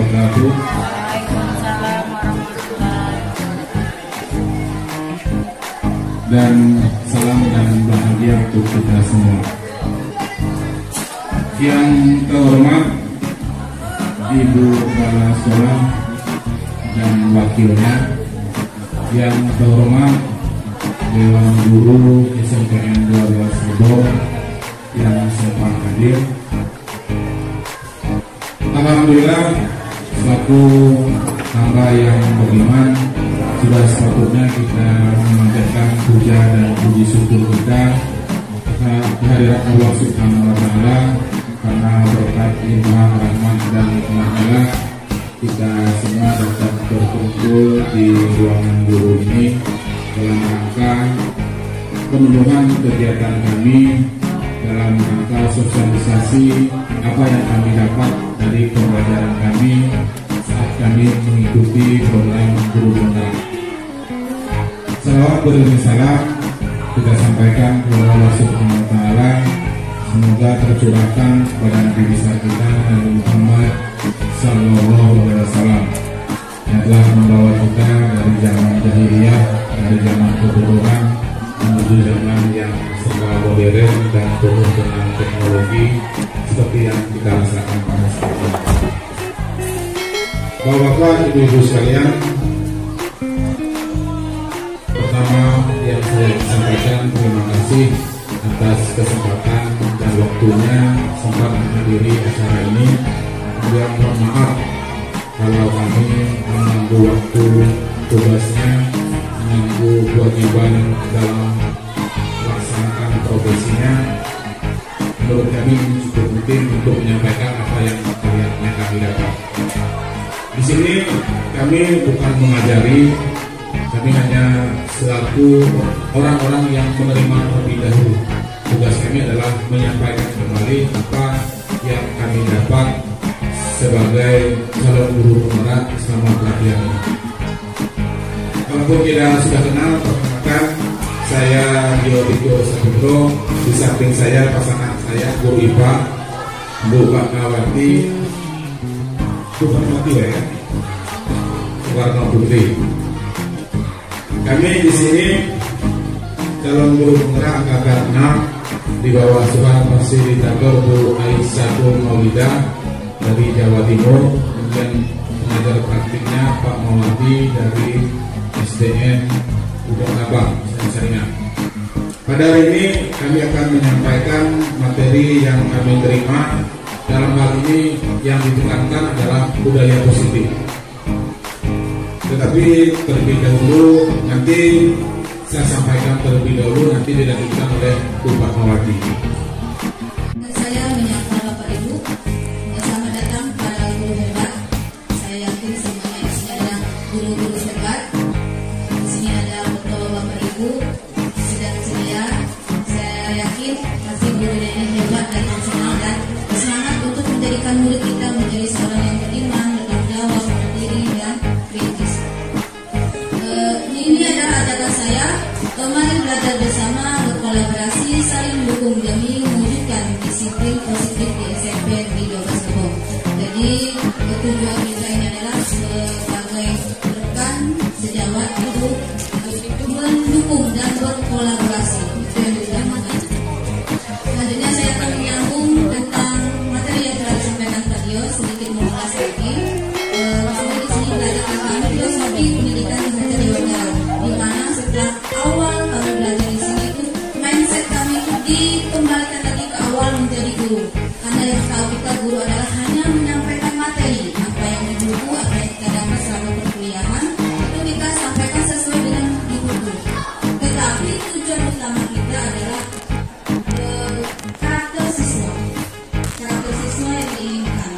wabarakatuh. Waalaikumsalam warahmatullahi wabarakatuh. Dan salam dan bahagia untuk kita semua. Yang terhormat Ibu Kepala Sekolah dan wakilnya, yang terhormat Dewan Guru SMPN 12 Bogor yang sempat hadir. Alhamdulillah, selaku hamba yang beriman, sudah sepatutnya kita memanjatkan puja dan puji syukur kita kehadirat Allah Subhanahu wa Ta'ala, karena berkat limpahan rahmat dan rahmatnya kita semua dapat berkumpul di ruangan guru ini dalam rangka pemenuhan kegiatan kami, dalam rangka sosialisasi apa yang kami dapat dari pembelajaran kami saat kami mengikuti program Guru Benar. Salawat beriring salam kita sampaikan kepada Allah Subhanahu wa Ta'ala, semoga tercurahkan kepada Nabi besar kita Nabi Muhammad Sallallahu Alaihi Wasallam yang telah membawa kita dari zaman jahiliyah, dari zaman kebodohan menuju zaman yang serba modern dan penuh dengan teknologi seperti yang kita rasakan pada saat ini. Bapak-bapak, ibu-ibu sekalian, pertama yang saya sampaikan terima kasih atas kesempatan dan waktunya sempat menghadiri acara ini. Kemudian mohon maaf kalau kami mengganggu waktu tugasnya, mengganggu kewajiban dalam melaksanakan profesinya. Menurut kami cukup penting untuk menyampaikan apa yang kami dapat. Di sini kami bukan mengajari, kami hanya selaku orang-orang yang menerima terlebih dahulu. Tugas kami adalah menyampaikan kembali apa yang kami dapat sebagai calon guru penggerak selama pelatihan ini. Walaupun kita sudah kenal, perkenalkan, saya Gilotiko Saputro. Di samping saya pasangan saya Guru IPA Bu Bakawati, ya, Soekarno Putri. Kami di sini calon guru penggerak angkatan 6 di bawah asuhan fasilitator Bu Aisyah Maulidah dari Jawa Timur, kemudian pengajar praktiknya Pak Mawati dari SDN Udang Abang, Saringan. Pada hari ini kami akan menyampaikan materi yang kami terima. Dalam hal ini yang ditekankan adalah budaya positif. Tetapi terlebih dahulu nanti saya sampaikan terlebih dahulu, nanti dilanjutkan oleh Bu Fatmawati. Saya menyapa Bapak Ibu, selamat datang pada guru hebat. Saya yakin semuanya di sini adalah guru-guru hebat. Di sini ada Bapak Ibu sedang sedia. Saya yakin pasti guru ini hebat dan profesional dan semangat untuk menjadikan murid kita menjadi seorang yang beriman, bertanggung jawab, mandiri dan kritis. Ini adalah ajakan saya. Mari belajar bersama, berkolaborasi, saling mendukung demi mewujudkan disiplin positif di SMP di 12 Bogor. Jadi tujuan kita ini adalah sebagai rekan sejawat itu mendukung dan berkolaborasi. Itu yang diutamakan. Selanjutnya saya akan menyambung tentang materi yang telah disampaikan tadi, sedikit mengulas lagi. Di sini belajar tentang filosofi pendidikan di Belajar Wawancara, di mana setelah awal kami belajar di sini itu mindset kami itu dikembalikan lagi ke awal menjadi guru. Karena yang tahu kita guru adalah hanya menyampaikan materi, apa yang di buku, apa yang kita dapat selama perkuliahan itu kita sampaikan sesuai dengan di buku. Tetapi tujuan utama kita adalah karakter siswa yang diinginkan.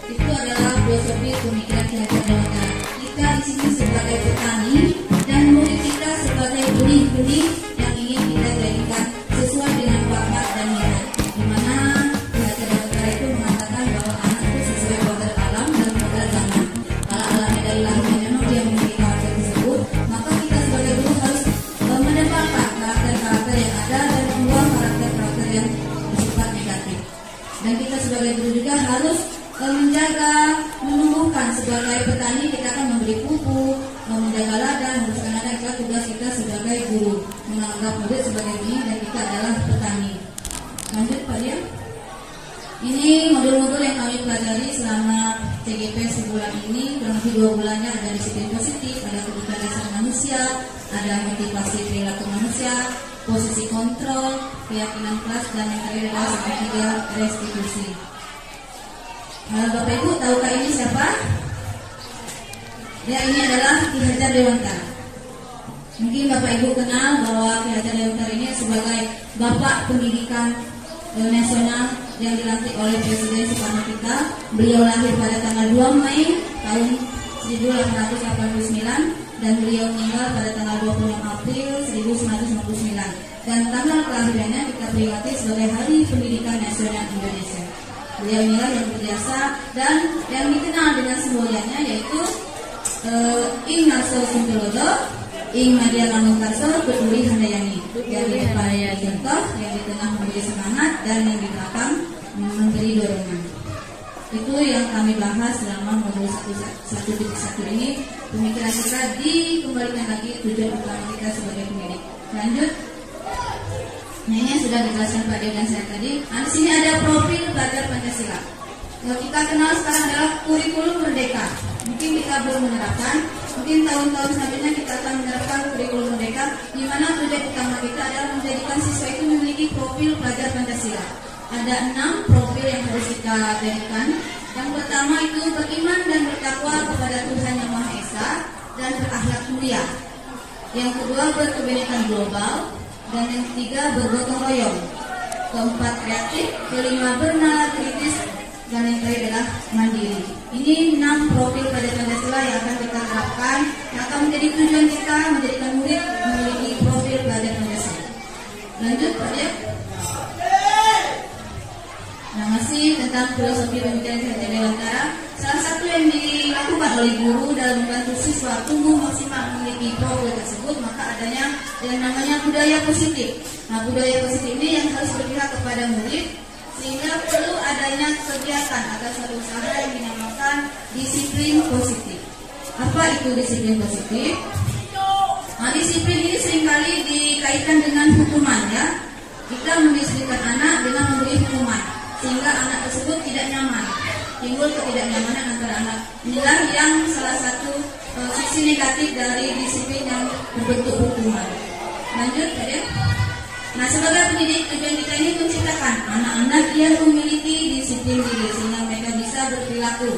Itu adalah filosofi pemikiran Belajar Wawancara. Kita di sini sebagai petani dan murid kita sebagai benih-benih yang ingin kita jadikan sesuai dengan bakat dan minat. Di mana Belajar Wawancara akademi dan kita adalah petani. Lanjut Pak Dia. Ini modul-modul yang kami pelajari selama CGP sebulan ini. Kurang lebih 2 bulannya ada disiplin positif, ada kebutuhan dasar manusia, ada motivasi perilaku manusia, posisi kontrol, keyakinan kelas, dan yang terakhir adalah ketiga restitusi. Bapak Ibu tahukah ini siapa? Ya, ini adalah Ki Hajar Dewantara. Mungkin Bapak Ibu kenal bahwa Ki Hajar Dewantara ini sebagai Bapak Pendidikan Nasional yang dilantik oleh Presiden Soekarno kita. Beliau lahir pada tanggal 2 Mei tahun 1889 dan beliau meninggal pada tanggal 26 April 1959. Dan tanggal kelahirannya kita peringati sebagai Hari Pendidikan Nasional Indonesia. Beliau inilah yang berjasa dan yang dikenal dengan semboyannya yaitu Ing Narso Suntulodo, Ing Madia Lamukarso, Peduli Handayani. Yang di depan contoh, yang di tengah memberi semangat dan yang di belakang memberi dorongan. Itu yang kami bahas selama modul 1.1 ini. Pemikiran kita dikembalikan lagi tujuan utama kita sebagai pendidik. Lanjut. Nah, ini yang sudah dijelaskan Pak Dio dan saya tadi. Nah, di sini ada profil pelajar Pancasila. Yang kita kenal sekarang adalah kurikulum merdeka. Mungkin kita belum menerapkan, mungkin tahun-tahun selanjutnya kita akan menerapkan kurikulum merdeka, di mana tujuan utama kita adalah menjadikan siswa itu memiliki profil pelajar Pancasila. Ada 6 profil yang harus kita jadikan. Yang pertama itu beriman dan bertakwa kepada Tuhan Yang Maha Esa dan berakhlak mulia. Yang kedua berkebinekaan global. Dan yang ketiga bergotong royong. Keempat kreatif, kelima bernalar kritis, dan yang terakhir adalah mandiri. Ini 6 profil pada Pancasila yang akan kita terapkan, yang akan menjadi tujuan kita menjadikan murid memiliki profil pelajar Pancasila. Lanjut Pak Dep. Nah, masih tentang filosofi pemikiran Ki Hajar Dewantara. Salah satu yang dilakukan oleh guru dalam membantu siswa tumbuh maksimal memiliki profil tersebut, maka adanya yang namanya budaya positif. Nah, budaya positif ini yang harus berpihak kepada murid, sehingga perlu adanya kegiatan atau suatu usaha yang dinamakan disiplin positif. Apa itu disiplin positif? Nah, disiplin ini seringkali dikaitkan dengan hukuman ya. Kita mendisiplinkan anak dengan memberi hukuman, sehingga anak tersebut tidak nyaman. Timbul ketidaknyamanan antara anak. Inilah yang salah satu sisi negatif dari disiplin yang berbentuk hukuman. Lanjut ya. Nah, sebagai pendidik tujuan kita ini menciptakan anak-anak yang memiliki disiplin diri sehingga mereka bisa berperilaku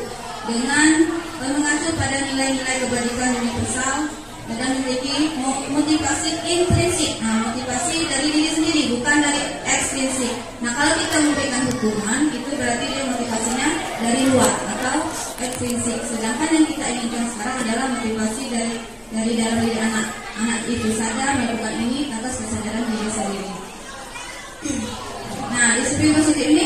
dengan mengacu pada nilai-nilai kebajikan universal dan memiliki motivasi intrinsik. Nah, motivasi dari diri sendiri bukan dari ekstrinsik. Nah, kalau kita memberikan hukuman itu berarti dia motivasinya dari luar atau ekstrinsik. Sedangkan yang kita inginkan sekarang adalah motivasi dari dalam diri anak. Anak itu sadar melakukan ini atas kesadaran diri sendiri. Nah, disiplin positif ini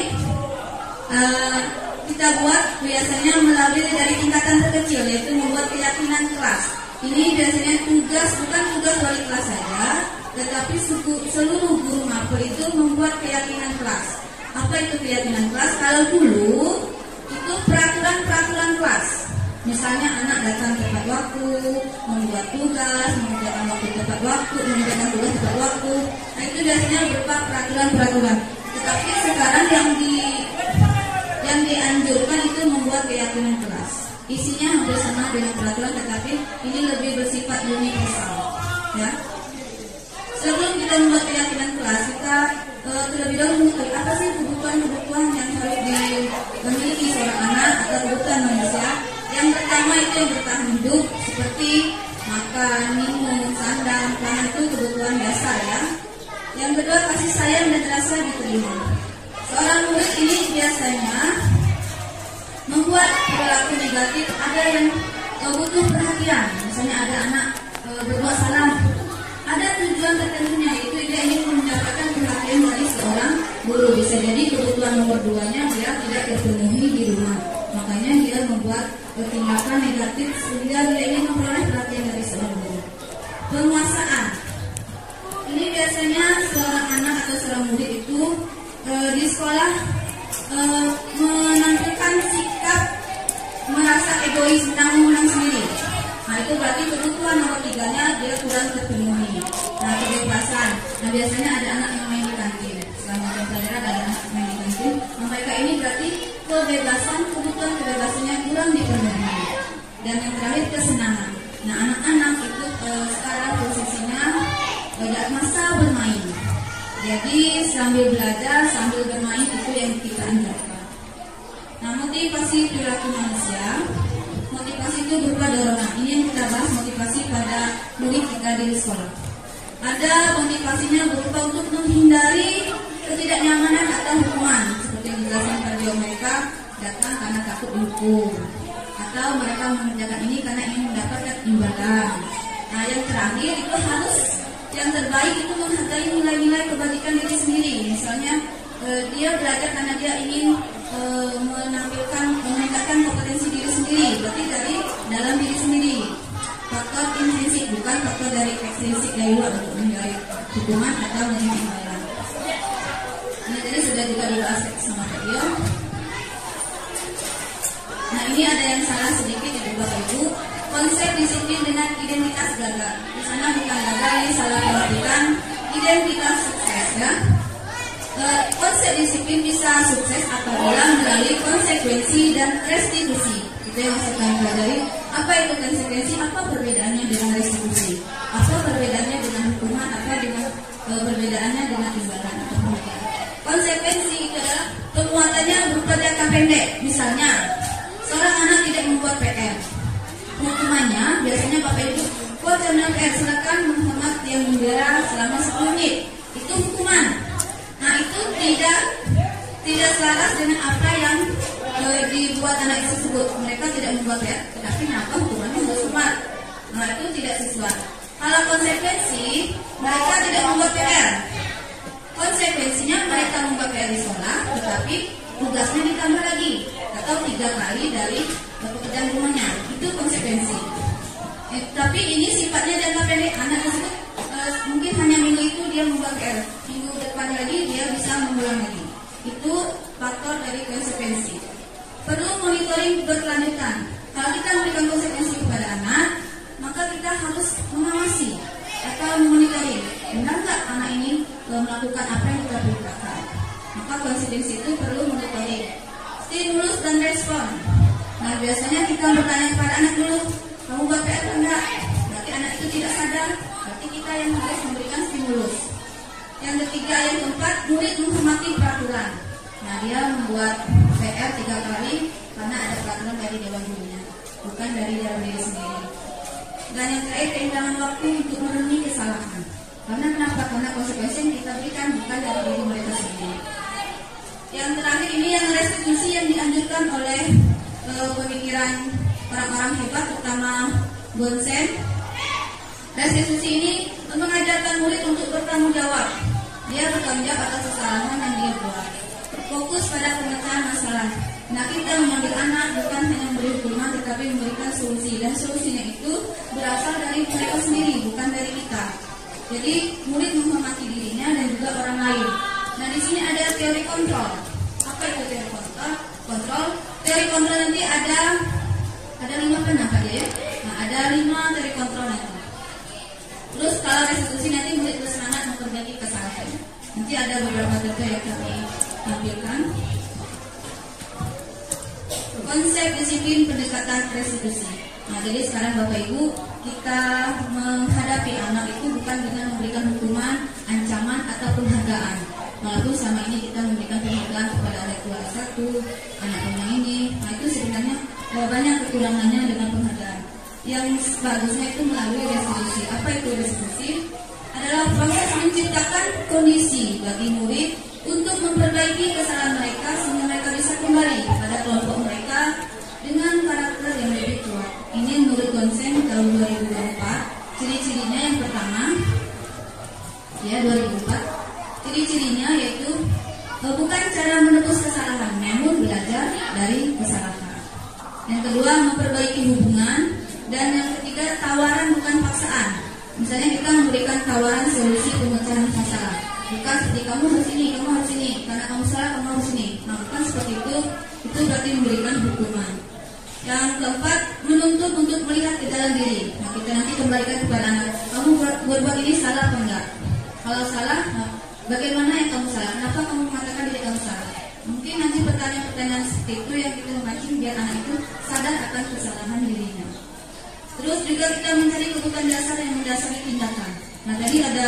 kita buat biasanya melalui dari tingkatan terkecil, yaitu membuat keyakinan kelas. Ini biasanya bukan tugas wali kelas saja, tetapi seluruh guru mapel itu membuat keyakinan kelas. Apa itu keyakinan kelas? Kalau dulu itu peraturan kelas. Misalnya anak datang tepat waktu, membuat tugas, mengerjakan waktu tepat waktu, mengerjakan tugas tepat waktu. Nah, itu biasanya berupa peraturan. Tetapi sekarang yang dianjurkan itu membuat keyakinan kelas. Isinya hampir sama dengan peraturan, tetapi ini lebih bersifat universal. Ya. Sebelum kita membuat keyakinan kelas, kita terlebih dahulu mengetahui apa sih kebutuhan yang harus dimiliki seorang anak atau kebutuhan manusia. Yang pertama itu yang bertahan hidup, seperti makan, minum, sandang, pangan, itu kebutuhan dasar ya. Yang kedua kasih sayang dan rasa diterima. Seorang murid ini biasanya membuat perilaku negatif, ada yang butuh perhatian. Misalnya ada anak berbuat salah, ada tujuan tertentunya, itu dia ingin mendapatkan perhatian dari seorang guru. Bisa jadi kebutuhan nomor 2-nya dia tidak terpenuhi di rumah, makanya dia membuat tindakan negatif sehingga dia ingin memperoleh perhatian dari seorang guru. Penguasaan ini biasanya seorang anak atau seorang murid itu di sekolah menampilkan sikap merasa egois, menang sendiri. Nah, itu berarti kebutuhan nomor 3-nya dia kurang terpenuhi. Nah, kebebasan. Nah, biasanya ada anak yang main di kantin. Selama jam pelajaran ada anak main di kantin. Nah, mereka ini berarti kebebasan, kebutuhan kebebasannya kurang dipenuhi. Dan yang terakhir kesenangan. Nah, anak-anak itu sekarang posisinya pada masa bermain. Jadi sambil belajar, sambil bermain itu yang kita anjurkan. Nah, motivasi perilaku manusia. Motivasi itu berupa dorongan. Ini yang kita bahas motivasi pada murid kita di sekolah. Ada motivasinya berupa untuk menghindari ketidaknyamanan atau hukuman, seperti yang dijelaskan pada mereka datang karena takut dihukum, atau mereka mengerjakan ini karena ingin mendapatkan imbalan. Nah, yang terakhir itu harus yang terbaik itu menghargai nilai-nilai kebajikan diri sendiri. Misalnya dia belajar karena dia ingin meningkatkan kompetensi diri sendiri, berarti dari dalam diri sendiri. Faktor intrinsik, bukan faktor dari ekstrinsik dari luar untuk menghindari hukuman atau menerima imbalan. Ini tadi sudah juga dibahas sama video. Nah, ini ada yang salah sedikit ya Bapak Ibu. Konsep disiplin dengan identitas gagal. Di sana bukan gagal, ini salah pengertian identitas sukses ya. Konsep disiplin bisa sukses apabila melalui konsekuensi dan restitusi. Itu yang saya akan pelajari. Apa itu konsekuensi? Apa perbedaannya dengan restitusi? Apa perbedaannya dengan hukuman? Apa dengan perbedaannya dengan imbalan atau pemberian? Konsekuensi itu adalah penguatannya berupa jangka pendek. Misalnya, seorang anak tidak membuat PR. Hukumannya biasanya Bapak Ibu, buat jurnal PR, silakan menghormat tiang bendera selama 10 menit. Itu hukuman. Nah, itu tidak selaras dengan apa yang dibuat anak tersebut. Mereka tidak membuat PR, tetapi kenapa hukumannya bersumbat? Nah, itu tidak sesuai. Kalau konsekuensi, mereka tidak membuat PR. Konsekuensinya mereka membuat PR di sekolah, tetapi tugasnya ditambah lagi atau 3 kali dari pekerjaan rumahnya. Itu konsekuensi. Tapi ini sifatnya jangka pendek. Anak tersebut mungkin hanya minggu itu dia membuat PR, minggu depannya lagi dia bisa mengulang lagi. Itu faktor dari konsekuensi. Perlu monitoring berkelanjutan. Kalau kita memberikan konsekuensi kepada anak, maka kita harus mengawasi atau monitoring. Benar nggak anak ini melakukan apa yang kita perintahkan? Maka konsekuensi itu perlu monitoring. Stimulus dan respon. Nah, biasanya kita bertanya kepada anak dulu, kamu buat PR enggak? Berarti anak itu tidak sadar. Berarti kita yang harus memberikan stimulus. Yang ketiga, yang keempat, murid menghormati peraturan. Nah, dia membuat PR 3 kali karena ada peraturan dari dewan gurunya, bukan dari dalam diri sendiri. Dan yang terakhir, kehilangan waktu untuk merenungi kesalahan. Karena kenapa? Karena konsekuensi yang kita berikan bukan dari diri mereka sendiri. Yang terakhir ini yang restitusi yang dianjurkan oleh pemikiran orang-orang hebat, terutama Gonsen. Restitusi ini mengajarkan murid untuk bertanggung jawab. Dia bertanggung jawab atas kesalahan yang dia buat. Fokus pada pemecahan masalah. Nah, kita mengambil anak bukan hanya memberi hukuman, tetapi memberikan solusi. Dan solusinya itu berasal dari mereka sendiri, bukan dari kita. Jadi murid menghormati dirinya dan juga orang lain. Nah, di sini ada teori kontrol. Apa itu teori kontrol? Teori kontrol nanti ada 5 pernah Pak ya. Nah, ada 5 teori kontrol nanti. Terus kalau restitusi nanti murid bersemangat memperbaiki kesalahan. Nanti ada beberapa contoh yang kami tampilkan. Konsep disiplin pendekatan restitusi. Nah, jadi sekarang Bapak Ibu, kita menghadapi anak itu bukan dengan memberikan hukuman, ancaman atau penghargaan. Walaupun selama ini kita memberikan penghargaan kepada anak kelas 1, anak yang ini, nah itu sebenarnya banyak kekurangannya dengan penghargaan. Yang bagusnya itu melalui restitusi. Apa itu restitusi? Adalah proses menciptakan kondisi bagi murid untuk memperbaiki kesalahan mereka sehingga mereka bisa kembali pada kelompok mereka dengan karakter yang lebih kuat. Ini menurut Gonsen tahun 2004. Ciri-cirinya yang pertama, ya 2004. Ciri-cirinya yaitu bukan cara menebus kesalahan, namun belajar dari kesalahan. Yang kedua, memperbaiki hubungan. Dan yang ketiga, tawaran bukan paksaan. Misalnya kita memberikan tawaran solusi pemecahan masalah. Bukan seperti kamu harus ini, karena kamu salah kamu harus ini. Nah, bukan seperti itu berarti memberikan hukuman. Yang keempat, menuntut untuk melihat ke dalam diri. Nah, kita nanti kembalikan kepada anak. Kamu berbuat ini salah apa enggak? Kalau salah, bagaimana yang kamu salah? Kenapa kamu mengatakan diri kamu salah? Mungkin nanti pertanyaan-pertanyaan seperti itu yang kita memancing biar anak itu sadar akan kesalahan dirinya. Terus juga kita mencari kebutuhan dasar yang mendasari tindakan. Nah, tadi ada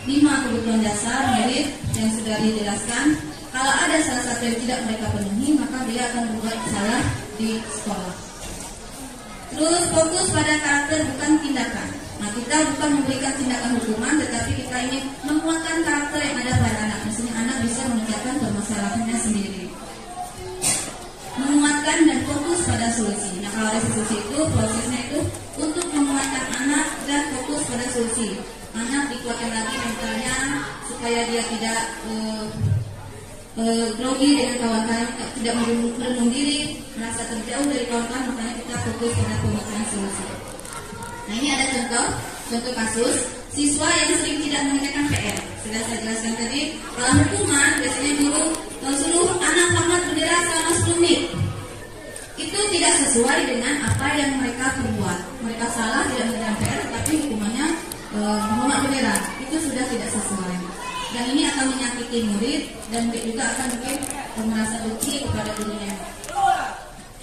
5 kebutuhan dasar murid yang sudah dijelaskan. Kalau ada salah satu yang tidak mereka penuhi, maka dia akan berbuat salah di sekolah. Terus fokus pada karakter bukan tindakan. Nah, kita bukan memberikan tindakan hukuman, tetapi kita ingin menguatkan karakter yang ada pada anak. Misalnya anak bisa meningkatkan permasalahannya sendiri. Menguatkan dan fokus pada solusi. Nah, kalau restitusi itu prosesnya itu untuk menguatkan anak dan fokus pada solusi. Anak dikuatkan lagi mentalnya supaya dia tidak grogi dengan kawan-kawan, tidak merenung diri, merasa terjauh dari kawan-kawan, makanya kita fokus pada pemecahan solusi. Nah, ini ada contoh kasus siswa yang sering tidak mengerjakan PR. Sudah saya jelaskan tadi, kalau hukuman biasanya guru suruh anak tamat bendera selama 10 menit. Itu tidak sesuai dengan apa yang mereka perbuat. Mereka salah tidak mengerjakan PR, tapi hukumannya menolak bendera. Itu sudah tidak sesuai. Dan ini akan menyakiti murid dan juga akan mungkin merasa benci kepada gurunya.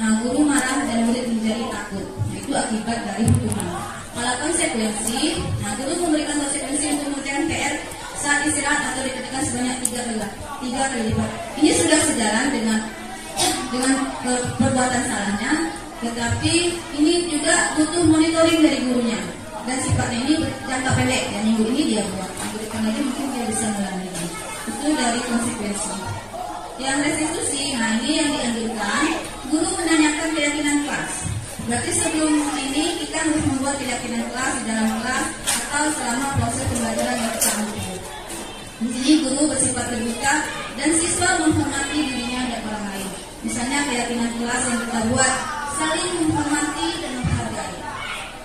Nah, guru marah dan murid menjadi takut. Nah, itu akibat dari hukuman. Kalau konsekuensi, nah guru memberikan konsekuensi untuk mengerjakan PR saat istirahat atau dikenakan sebanyak 3 kali lipat. Ini sudah sejalan dengan perbuatan salahnya, tetapi ini juga butuh monitoring dari gurunya. Dan sifatnya ini jangka pendek, dan minggu ini dia buat, minggu depan lagi mungkin dia bisa mengulangi. Itu dari konsekuensi. Yang restitusi, nah ini yang dianjurkan, guru menanyakan keyakinan kelas. Berarti sebelum ini kita harus membuat keyakinan kelas di dalam kelas atau selama proses pembelajaran yang kita ambil. Di sini guru bersifat terbuka dan siswa menghormati dirinya dan orang lain. Misalnya keyakinan kelas yang kita buat saling menghormati dan menghargai.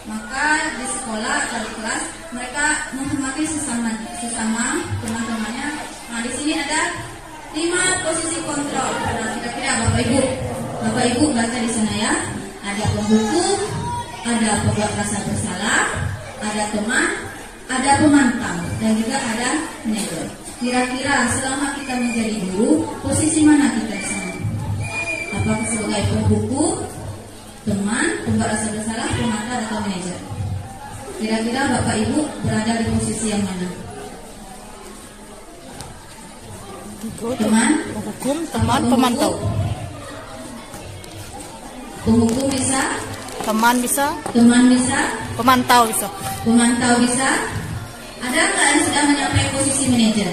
Maka di sekolah atau di kelas mereka menghormati sesama teman-temannya. Nah, di sini ada 5 posisi kontrol. Nah, kira-kira Bapak Ibu baca di sana ya. Ada penghukum, ada pembuat rasa bersalah, ada teman, ada pemantau, dan juga ada manajer. Kira-kira selama kita menjadi guru, posisi mana kita di sana? Apakah sebagai penghukum, teman, pembuat rasa bersalah, pemantau, atau manajer? Kira-kira Bapak Ibu berada di posisi yang mana? Teman, Penghukum, teman, pemantau. Penghukum bisa, Teman bisa, teman bisa, pemantau bisa. pemantau bisa. Ada nggak yang sudah mencapai posisi manajer?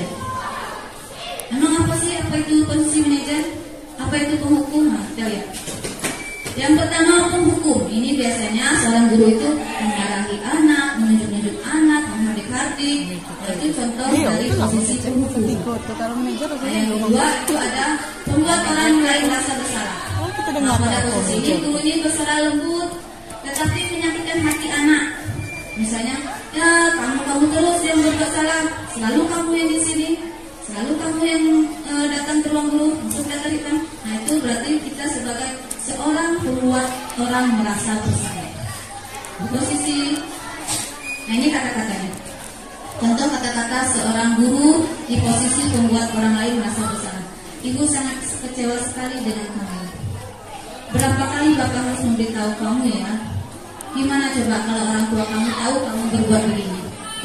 Emang apa itu posisi manajer? Apa itu penghukum? Nah, kita lihat. Yang pertama penghukum. Ini biasanya seorang guru itu mengarahi anak, menunjuk-nunjuk anak, menghardik-hardik. Itu contoh dari posisi penghukum. Yang kedua itu ada membuat orang lain merasa bersalah. Nah, pada posisi ini guru ini bersalah lembut, tetapi menyakitkan hati anak. Misalnya, ya kamu terus yang berbuat salah, selalu kamu yang di sini, selalu kamu yang datang ke ruang guru, masuk datang. Nah, itu berarti kita sebagai seorang pembuat orang merasa bersalah. Posisi, nah ini kata-katanya. Contoh kata-kata seorang guru di posisi pembuat orang lain merasa bersalah. Ibu sangat kecewa sekali dengan kamu. Berapa kali Bapak harus memberitahu kamu ya? Gimana coba kalau orang tua kamu tahu kamu berbuat begini?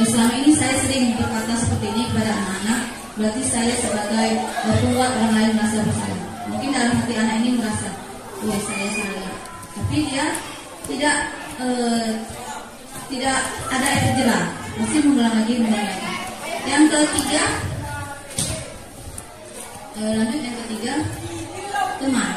Selama ini saya sering berkata seperti ini kepada anak-anak. Berarti saya sebagai pembuat orang lain merasa bersalah. Mungkin dalam hati anak ini merasa, wah saya salah. Tapi dia tidak ada efek jerah. Masih mengulang lagi menanyakan. Yang ketiga, lanjut yang ketiga, teman.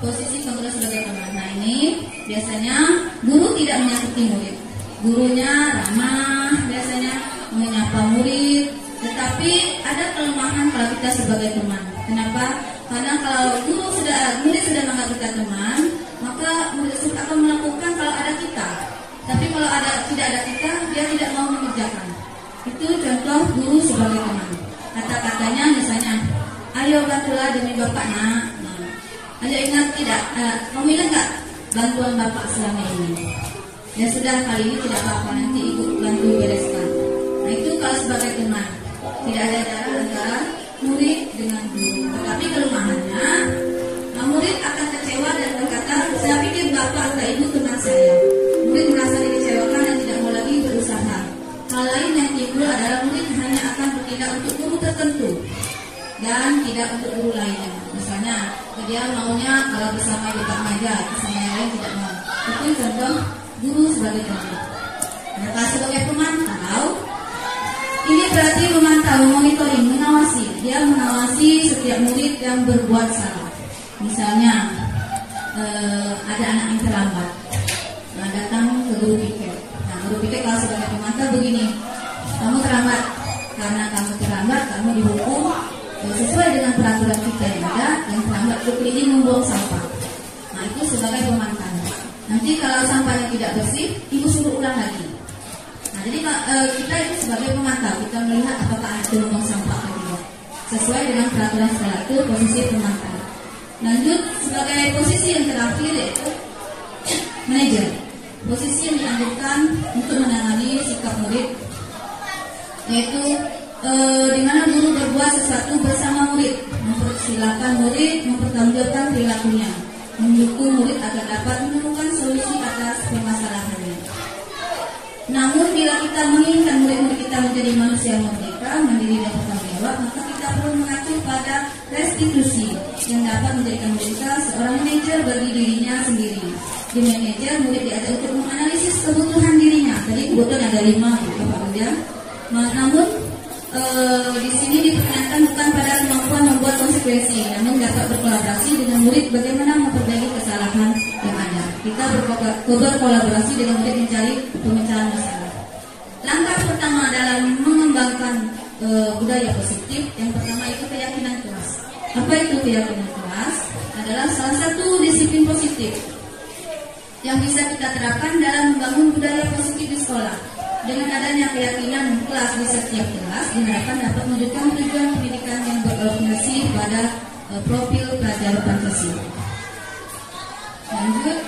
Posisi kontrol sebagai teman. Nah, ini biasanya guru tidak menyakiti murid. Gurunya ramah, biasanya menyapa murid. Tetapi ada kelemahan kalau kita sebagai teman. Kenapa? Karena kalau murid sudah menganggap kita teman, maka murid akan melakukan kalau ada kita. Tapi kalau tidak ada kita, dia tidak mau mengerjakan. Itu contoh guru sebagai teman. Kata-katanya misalnya, ayo bantulah demi bapaknya. Ayo ingat tidak, kamu ingat nggak bantuan bapak selama ini? Ya sudah, kali ini tidak apa-apa, nanti ibu bantu bereskan. Nah itu kalau sebagai teman, tidak ada jarak antara murid dengan guru. Tetapi kelemahannya, murid akan kecewa dan berkata, saya pikir bapak atau ibu teman saya. Murid merasa dikecewakan dan tidak mau lagi berusaha. Hal lain yang timbul adalah murid hanya akan bertindak untuk guru tertentu dan tidak untuk guru lainnya. Misalnya, dia maunya kalau bersama ibu tak mengajar, bersama yang lain tidak mau. Itu contoh guru sebagai contoh. Nah, kalau sebagai pemantau, ini berarti memantau, monitoring, mengawasi. Dia mengawasi setiap murid yang berbuat salah. Misalnya, ada anak yang terlambat, nah, datang ke guru piket. Nah, guru piket kalau sebagai pemantau begini, kamu terlambat, karena kamu terlambat, kamu dihukum sesuai dengan peraturan kita yang ada, yang terlambat ke cleaning membuang sampah. Nah, itu sebagai pemantau. Nanti kalau sampahnya tidak bersih, ibu suruh ulang lagi. Nah, jadi kita itu sebagai pemantau, kita melihat apakah ada membuang sampah atau tidak. Sesuai dengan peraturan sekolah, itu posisi pemantau. Lanjut, sebagai posisi yang terakhir yaitu manajer. Posisi yang dianjurkan untuk menangani sikap murid, yaitu di mana guru berbuat sesuatu bersama murid, mempersilahkan murid mempertanggungjawabkan perilakunya, mendukung murid agar dapat menemukan solusi atas permasalahannya. Namun bila kita menginginkan murid-murid kita menjadi manusia merdeka, mandiri dan bertanggung jawab, maka kita perlu mengacu pada restitusi yang dapat menjadikan mereka seorang manajer bagi dirinya sendiri. Di manajer, murid diajak untuk menganalisis kebutuhan dirinya. Jadi kebutuhan ada 5, Bapak Bunda. Namun di sini diperkenankan bukan pada kemampuan membuat konsekuensi, namun dapat berkolaborasi dengan murid bagaimana memperbaiki kesalahan yang ada. Kita berkolaborasi dengan murid mencari pemecahan masalah. Langkah pertama dalam mengembangkan budaya positif, yang pertama itu keyakinan kelas. Apa itu keyakinan kelas? Adalah salah satu disiplin positif yang bisa kita terapkan dalam membangun budaya positif di sekolah. Dengan adanya keyakinan kelas di setiap kelas, diharapkan dapat mewujudkan tujuan pendidikan yang berorientasi pada profil pelajar Pancasila. Lanjut,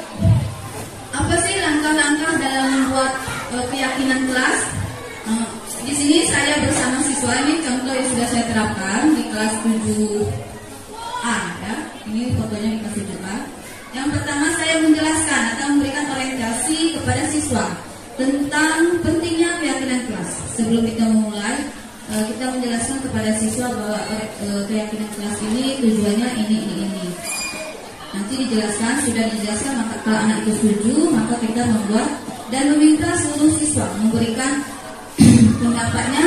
apa sih langkah-langkah dalam membuat keyakinan kelas? Di sini saya bersama siswa, ini contoh yang sudah saya terapkan di kelas 7A, ya. Ini fotonya di kelas 7A. Yang pertama, saya menjelaskan atau memberikan orientasi kepada siswa tentang pentingnya keyakinan kelas. Sebelum kita memulai, kita menjelaskan kepada siswa bahwa keyakinan kelas ini tujuannya ini. Nanti dijelaskan, sudah dijelaskan, maka kalau anak itu setuju, maka kita membuat dan meminta seluruh siswa memberikan pendapatnya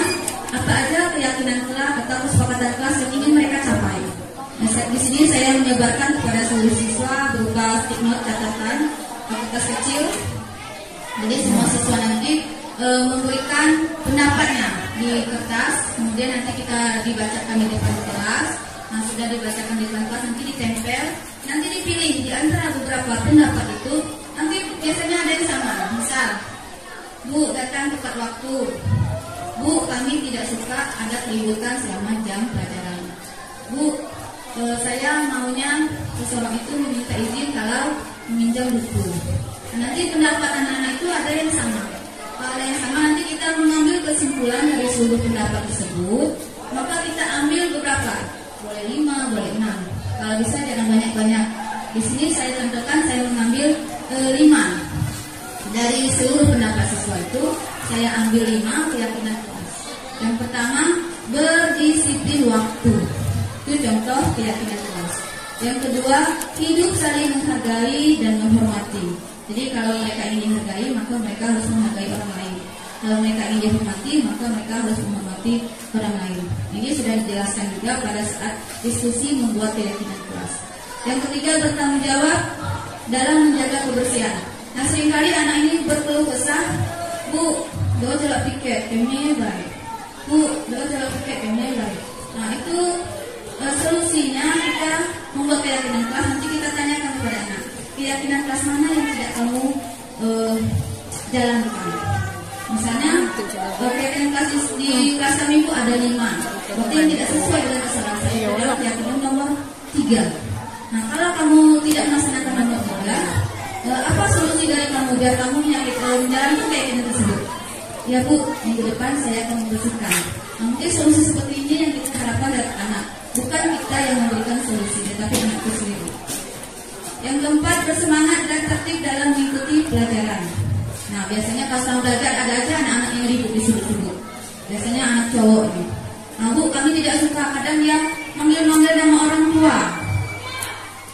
apa aja keyakinan kelas atau kesepakatan kelas yang ingin mereka capai. Nah, di sini saya menyebarkan kepada seluruh siswa berupa stick note, catatan, kertas kecil. Jadi semua siswa nanti memberikan pendapatnya di kertas, kemudian nanti kita dibacakan di depan kelas. Nah, sudah dibacakan di depan kelas, nanti ditempel, nanti dipilih di antara beberapa pendapat itu. Nanti biasanya ada yang sama. Misal, Bu, datang tepat waktu. Bu, kami tidak suka ada keributan selama jam pelajaran. Bu, saya maunya seseorang itu meminta izin kalau meminjam buku. Nanti pendapat anak-anak itu ada yang sama. Kalau ada yang sama, nanti kita mengambil kesimpulan dari seluruh pendapat tersebut. Maka kita ambil beberapa, boleh 5, boleh 6. Kalau bisa jangan banyak-banyak. Di sini saya contohkan, saya mengambil 5 dari seluruh pendapat siswa itu. Saya ambil 5 keyakinan kelas. Yang pertama, berdisiplin waktu. Itu contoh keyakinan kelas. Yang kedua, hidup saling menghargai dan menghormati. Jadi kalau mereka ingin dihargai, maka mereka harus menghargai orang lain. Kalau mereka ingin dihormati, maka mereka harus menghormati orang lain. Ini sudah dijelaskan juga pada saat diskusi membuat keyakinan kelas. Yang ketiga, bertanggung jawab dalam menjaga kebersihan. Nah, seringkali anak ini berkeluh kesah, Bu, doa jalan piket, ini baik. Bu, doa jalan piket, ini baik. Nah, itu solusinya kita membuat keyakinan kelas. Nanti kita tanyakan kepada anak, keyakinan kelas mana yang tidak kamu jalankan. Misalnya keyakinan kelas di kelas kami itu ada 5, berarti yang tidak sesuai dengan kesalahan saya adalah keyakinan nomor 3. Nah, kalau kamu tidak melaksanakan nomor 3, apa solusi dari kamu biar kamu menjalankan keyakinan tersebut? Ya Bu, minggu depan saya akan membersihkan. Nah, mungkin solusi seperti ini yang kita harapkan dari anak. Bukan kita yang memberikan solusi, tetapi anak itu sendiri. Yang keempat, bersemangat dan tertib dalam mengikuti pelajaran. Nah, biasanya pas mau belajar ada aja anak-anak yang ribut di sudut-sudut. Biasanya anak cowok ini. Nah Bu, kami tidak suka kadang dia manggil-manggil nama orang tua.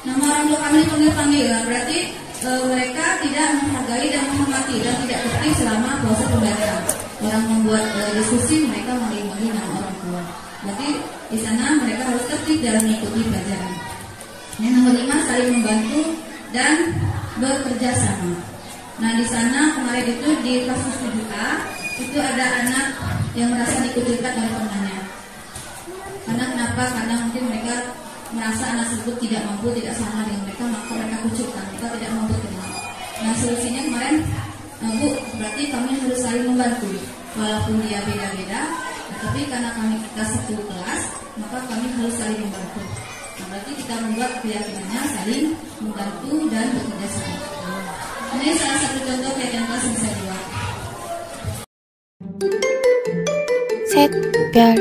Nama orang tua kami dipanggil-panggil. Berarti mereka tidak menghargai dan menghormati dan tidak tertib selama proses pembelajaran. Orang membuat diskusi mereka manggil-manggil nama orang tua. Berarti di sana mereka harus tertib dalam mengikuti pelajaran. Yang nomor 5, saling membantu dan bekerja sama. Nah di sana kemarin itu di kasus 7A itu ada anak yang merasa dikucilkan oleh temannya. Karena kenapa? Karena mungkin mereka merasa anak tersebut tidak mampu, tidak sama dengan mereka, maka mereka kucilkan, mereka tidak mampu terima. Nah solusinya kemarin, Bu, berarti kami harus saling membantu, walaupun dia beda-beda, tapi karena kita satu kelas, maka kami harus saling membantu. Nah, berarti kita membuat keyakinannya saling membantu dan bekerja sama. Ini salah satu contoh kegiatan kelas yang bisa dibuat. Set, biar.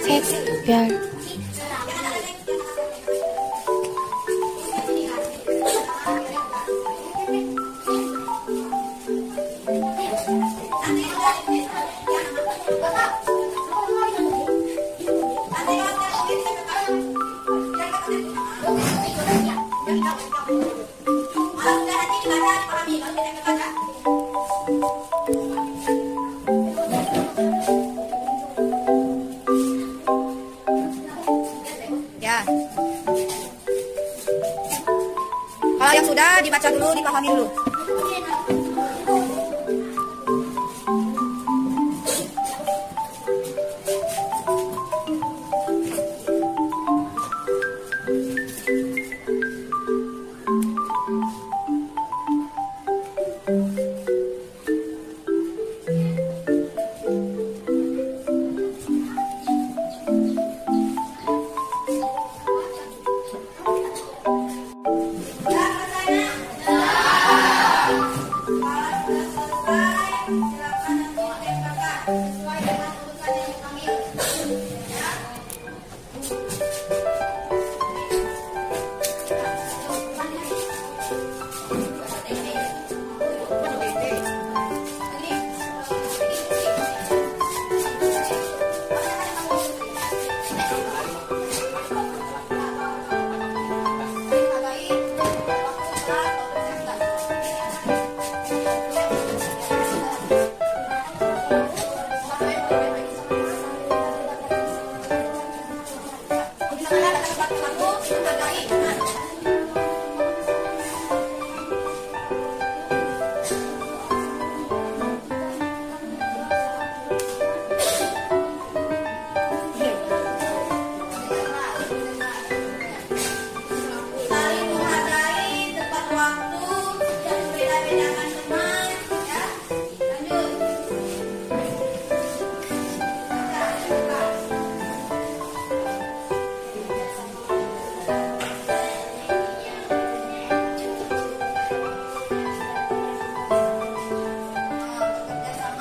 Set, biar. Ya. Kalau yang sudah dibaca dulu, dipahami dulu.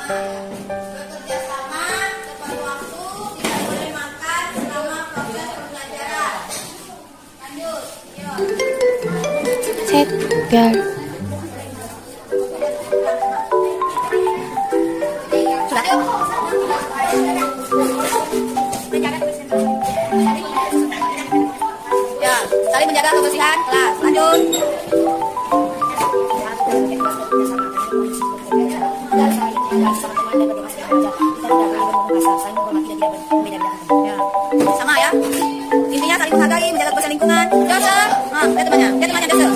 Bekerja sama tepat waktu, tidak boleh makan selama proses pembelajaran. Lanjut, yuk. 샛별 Ya, saling menjaga kebersihan kelas. Lanjut. Ya, sama ya. Intinya saling menghargai, menjaga kebersihan lingkungan. Dosa. Lihat temannya, dosa.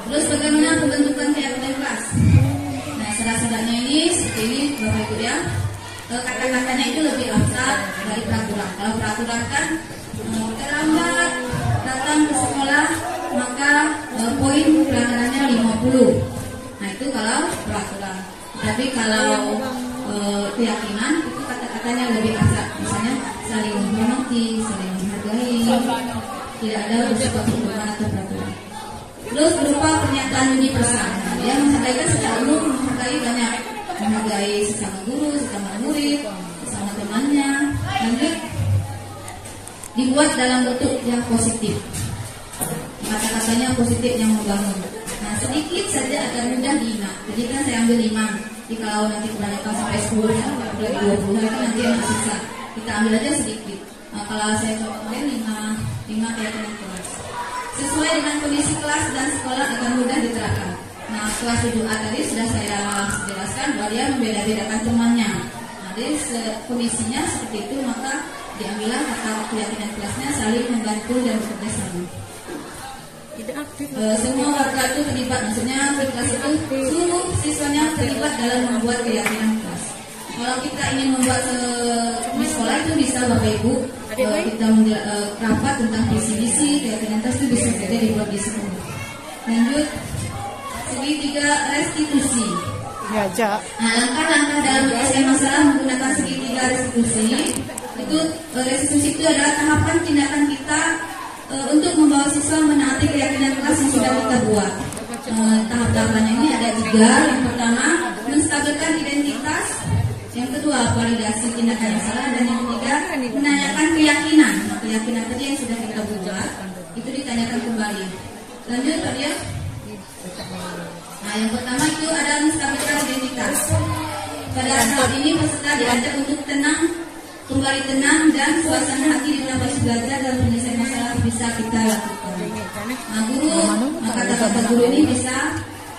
Terus bagaimana pembentukan keyakinan kelas? Nah, saudara-saudaranya ini seperti ini Bapak Ibu ya. Kata-katanya itu lebih abstrak dari peraturan. Kalau peraturan kan terlambat datang ke sekolah maka poin pelanggarannya 50. Nah, itu kalau peraturan. Tapi kalau keyakinan itu kata-katanya lebih abstrak. Misalnya saling menghormati, saling menghargai, tidak ada bersifat hukuman atau peraturan. Terus berupa pernyataan universal. Dia menghargai secara umum, menghargai banyak, menghargai sesama guru, sesama murid, sesama temannya. Lanjut, dibuat dalam bentuk yang positif. Kata-katanya positif yang membangun. Nah, sedikit saja agar mudah diingat. Jadi kan saya ambil 5. Jadi kalau nanti kebanyakan sampai 10 ya, 20 itu nanti yang sisa. Kita ambil aja sedikit. Nah, kalau saya coba kemarin 5 keyakinan kelas. Sesuai dengan kondisi kelas dan sekolah akan mudah diterapkan. Nah, kelas 7A tadi sudah saya jelaskan bahwa dia membeda-bedakan temannya. Nah, jadi kondisinya seperti itu, maka diambillah kata keyakinan kelasnya saling membantu dan bekerja sama. Semua warga itu terlibat, maksudnya di kelas itu seluruh siswanya terlibat dalam membuat keyakinan kelas. Kalau kita ingin membuat di sekolah itu bisa Bapak Ibu kita rapat tentang visi-visi keyakinan kelas itu bisa saja dibuat di sekolah. Lanjut, segitiga restitusi. Ya, ja. Nah, langkah-langkah dalam menyelesaikan masalah menggunakan segitiga restitusi. Restitusi itu adalah tahapan tindakan kita untuk membawa siswa menaati keyakinan kelas yang sudah kita buat. Tahap-tahapannya ini ada 3. Yang pertama, menstabilkan identitas. Yang kedua, validasi tindakan yang salah. Dan yang ketiga, menanyakan keyakinan. Nah, keyakinan tadi yang sudah kita buat itu ditanyakan kembali. Lanjut, Pak Dia. Nah, yang pertama itu ada menstabilkan identitas. Pada saat ini peserta diajak untuk tenang kembali tenang dan suasana hati di mana proses belajar dan penyelesaian masalah bisa kita lakukan. Nah, guru, kata-kata guru ini bisa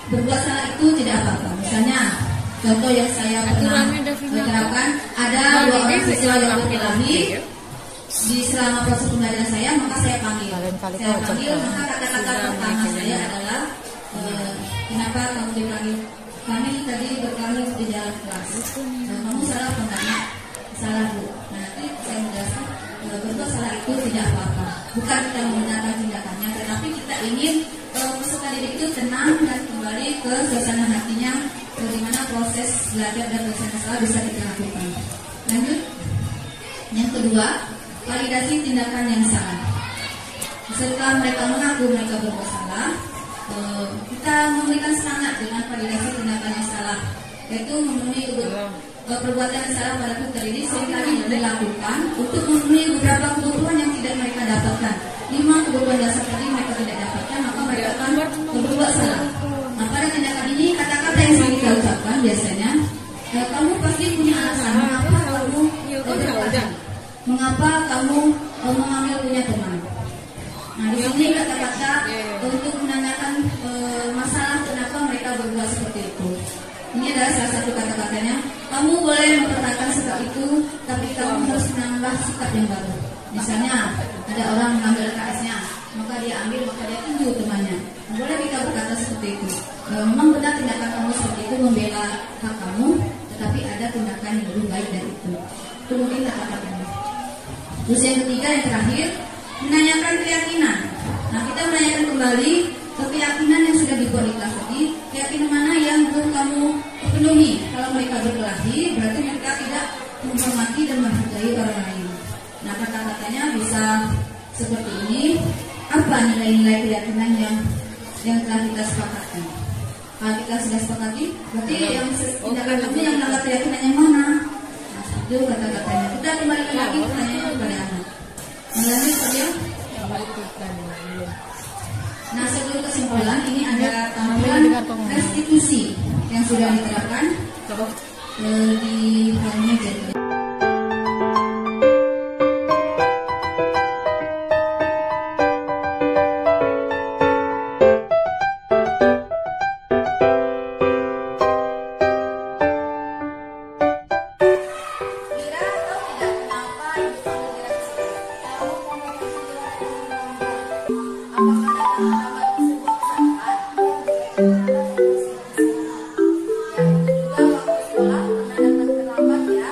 berbuat salah itu tidak apa-apa. Misalnya, contoh yang saya pernah terapkan, ada 2 orang siswa yang berkelahi di selama proses pembelajaran saya, maka saya panggil. Maka kata-kata pertama saya adalah, kenapa kamu dipanggil? Kami tadi berkelahi di dalam kelas. Kamu salah penanya, salah bu. Nah, nanti saya menjelaskan, berbuat salah itu tidak apa-apa. Bukan kita membenarkan tindakannya, tetapi kita ingin peserta didik itu tenang dan kembali ke suasana hatinya, bagaimana proses belajar dan penyelesaian masalah bisa kita lakukan. Lanjut. Yang kedua, validasi tindakan yang salah. Setelah mereka mengaku mereka berbuat salah, kita memberikan semangat dengan validasi tindakan yang salah, yaitu memenuhi perbuatan yang salah pada peserta didik seringkali dilakukan untuk memenuhi beberapa kebutuhan yang tidak mereka dapatkan. 5 kebutuhan dasar tadi mereka tidak dapatkan, maka mereka akan berbuat salah. Nah, pada tindakan ini kata-kata yang sering kita ucapkan biasanya, kamu pasti punya alasan mengapa kamu berkelahi, mengapa kamu mengambil punya teman. Nah, di sini kata-kata untuk menanyakan masalah kenapa mereka berbuat seperti itu. Ini adalah salah satu kata-katanya. Kamu boleh mempertahankan sikap itu, tapi kamu harus menambah sikap yang baru. Misalnya, ada orang mengambil KS-nya, maka dia ambil, maka dia tunjuk temannya. Nah, boleh kita berkata seperti itu. Memang benar tindakan kamu seperti itu membela hak kamu, tetapi ada tindakan yang lebih baik dari itu. Itu mungkin kata-katanya. Terus yang ketiga, yang terakhir, menanyakan keyakinan. Nah, kita menanyakan kembali keyakinan yang sudah dibuat di kelas tadi, keyakinan mana yang belum kamu penuhi. Kalau mereka berkelahi, berarti mereka tidak menghormati dan menghargai orang lain. Nah, kata-katanya bisa seperti ini. Apa nilai-nilai keyakinan yang telah kita sepakati? Kalau kita sudah sepakati, berarti yang tindakan kamu yang melanggar keyakinan yang mana? Nah, itu kata-katanya. Kita kembalikan lagi pertanyaannya kepada anak. Lanjut saja. Nah, sebelum kesimpulan, ini ada tampilan restitusi yang sudah diterapkan di halaman jadi. Juga waktu sekolah pernah datang terlambat ya.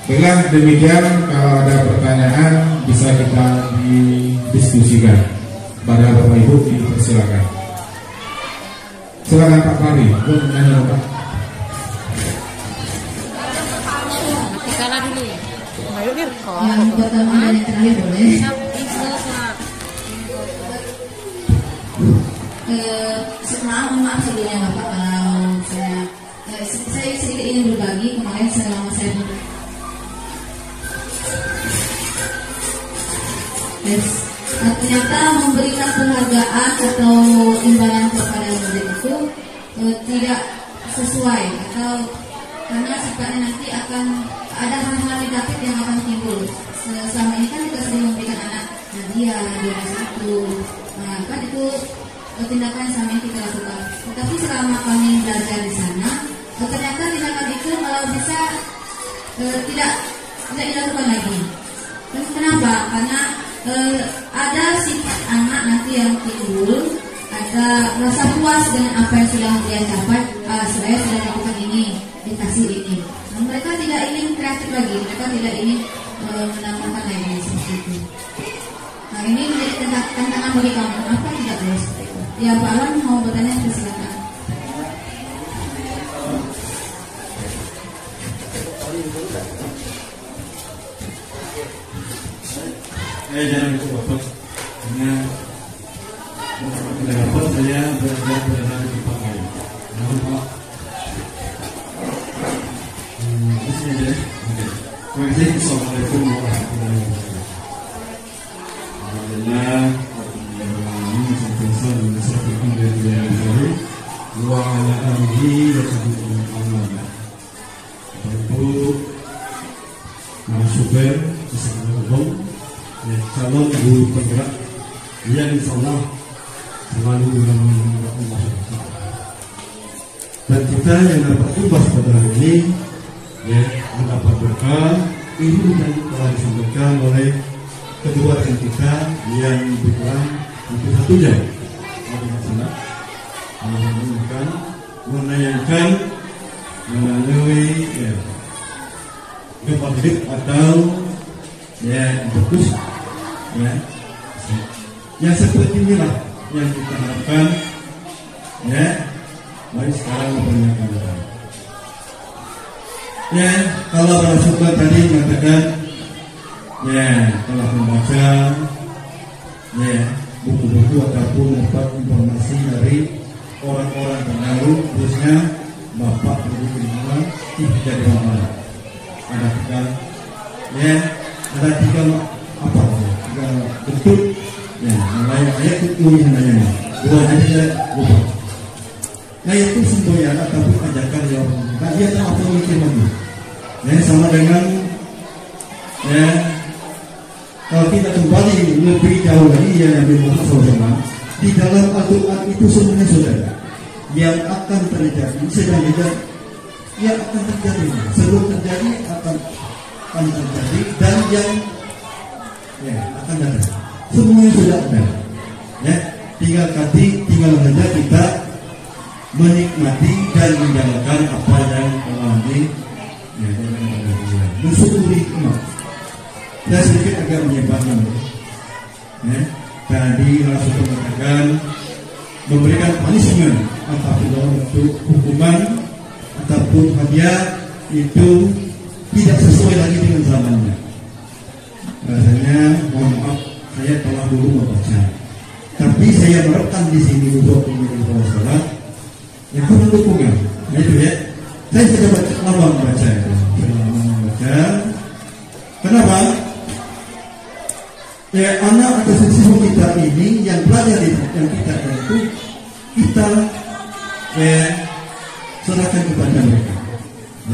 Baiklah, demikian kalau ada pertanyaan bisa kita didiskusikan. Pada Bapak Ibu dipersilakan. Silakan Pak Fahri, bertanya Pak. Kalah dulu ya. Ayo Dir. Yang pertama dan yang terakhir boleh. Maaf sebelumnya Bapak kalau saya sedikit ingin berbagi kemarin selama saya ternyata memberikan penghargaan atau imbalan kepada murid itu tidak sesuai atau karena sifatnya nanti akan ada hal-hal negatif yang akan timbul. Selama ini kan kita sering memberikan anak hadiah, juara satu, kan itu tindakan yang selama ini kita lakukan. Tetapi selama kami belajar di sana, ternyata tindakan itu malah bisa tidak dilakukan lagi. Kenapa? Karena ada sifat anak nanti yang timbul, ada rasa puas dengan apa yang sudah dia capai. Saya sudah melakukan ini, dikasih ini. Nah, mereka tidak ingin kreatif lagi, mereka tidak ingin menambahkan lagi seperti itu. Nah, ini menjadi tantangan bagi kamu. Kenapa tidak boleh seperti itu? Ya, Pak Alan mau bertanya, silakan. Jangan itu Bapak, karena tidak dapat saya belajar berada di tempat lain. Lalu Pak, disini aja. Terima kasih. Assalamualaikum warahmatullahi wabarakatuh. Alhamdulillah, ini sentosa dan masyarakat dari Jaya wa ala alihi wa sahbihi ajma'in. Ibu Super bersama calon guru penggerak yang insya Allah selalu dalam mengenal Allah SWT. Dan kita yang dapat tugas pada hari ini, ya, mendapat berkah ini yang telah disampaikan oleh kedua rekan kita yang berkurang hampir 1 jam. Menanyakan melalui ya, gempa bumi atau ya fokus ya, yang seperti inilah yang kita harapkan ya. Mari sekarang memperkenalkan orang. Ya, kalau Rasulullah tadi mengatakan ya telah membaca ya buku-buku ataupun dapat informasi dari orang-orang terdahulu, khususnya Bapak Ibu Gubernur tidak Muhammad. Ada tiga ya, ada tiga apa ya, tiga bentuk ya, mulai ayat itu yang dua aja lupa. Nah itu semboyan ataupun ajakan yang dia tahu apa yang kita mau. Ya sama dengan ya kalau kita kembali lebih jauh lagi ya Nabi Muhammad SAW di dalam Al-Quran itu sebenarnya saudara yang akan terjadi sedang juga yang akan terjadi sebelum terjadi akan terjadi dan yang ya akan datang semuanya sudah ada ya tinggal saja kita menikmati dan menjalankan apa yang telah mensyukuri umat. Saya sedikit agak menyebarkan ya. Tadi langsung mengatakan memberikan punishment apapun untuk hukuman ataupun hadiah itu tidak sesuai lagi dengan zamannya. Rasanya mohon maaf saya telah dulu membaca, tapi saya merekam di sini untuk mengirim salat yang kurang dukungan. Nah itu ya, saya sudah lama membaca itu. Kenapa? Ya anak atau siswa kita ini yang belajar yang kita itu kita serahkan kepada mereka,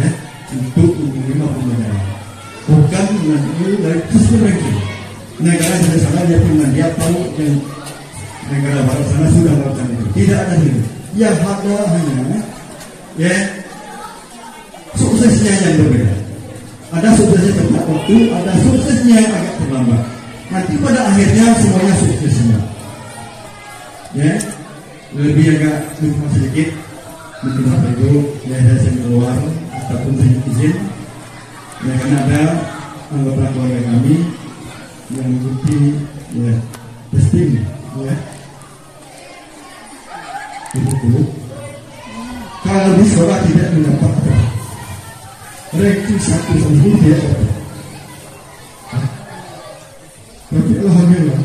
ya untuk menerima pembelajaran. Bukan mengambil dari sistem ranking. Negara sudah sana dia dia tahu yang negara barat sana sudah melakukan itu. Tidak ada itu. Yang ada hanya ya suksesnya yang berbeda. Ada suksesnya tepat waktu, ada suksesnya yang agak terlambat. Nanti pada akhirnya semuanya sukses semua. Ya, lebih agak lupa sedikit. Mungkin Bapak Ibu, ya saya keluar ataupun saya izin. Ya karena ada anggota keluarga kami yang mengikuti ya testing ya. Ibu, kalau di sekolah tidak mendapat ranking 1 sampai 10 dia dapat. Tapi alhamdulillah